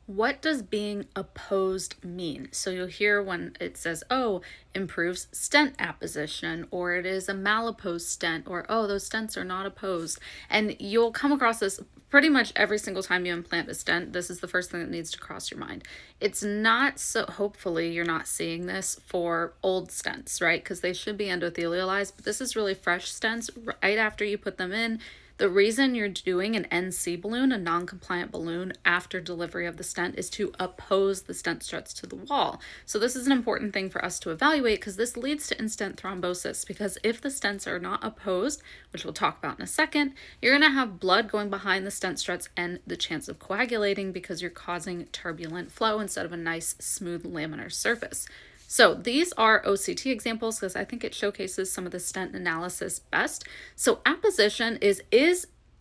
What does being opposed mean? So you'll hear when it says, oh, improves stent apposition, or it is a malapposed stent, or oh, those stents are not opposed. And you'll come across this pretty much every single time you implant a stent. This is the first thing that needs to cross your mind. It's not so, hopefully you're not seeing this for old stents, right? Because they should be endothelialized, but this is really fresh stents right after you put them in. The reason you're doing an NC balloon, a non-compliant balloon, after delivery of the stent is to oppose the stent struts to the wall. So this is an important thing for us to evaluate because this leads to in-stent thrombosis, because if the stents are not opposed, which we'll talk about in a second, you're going to have blood going behind the stent struts and the chance of coagulating because you're causing turbulent flow instead of a nice smooth laminar surface. So these are OCT examples because I think it showcases some of the stent analysis best. So apposition is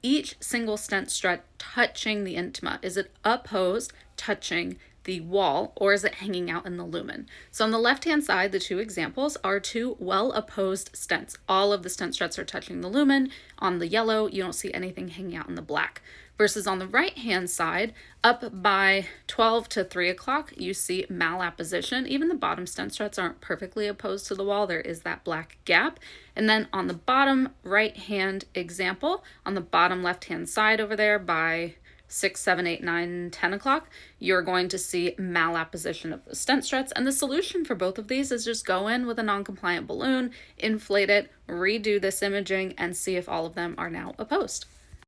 each single stent strut touching the intima? Is it opposed, touching the wall, or is it hanging out in the lumen? So on the left-hand side, the two examples are two well-opposed stents. All of the stent struts are touching the lumen. On the yellow, you don't see anything hanging out in the black. Versus on the right-hand side, up by 12 to 3 o'clock, you see malapposition. Even the bottom stent struts aren't perfectly opposed to the wall. There is that black gap. And then on the bottom right-hand example, on the bottom left-hand side over there by 6, 7, 8, 9, 10 o'clock, you're going to see malapposition of the stent struts. And the solution for both of these is just go in with a non-compliant balloon, inflate it, redo this imaging, and see if all of them are now opposed.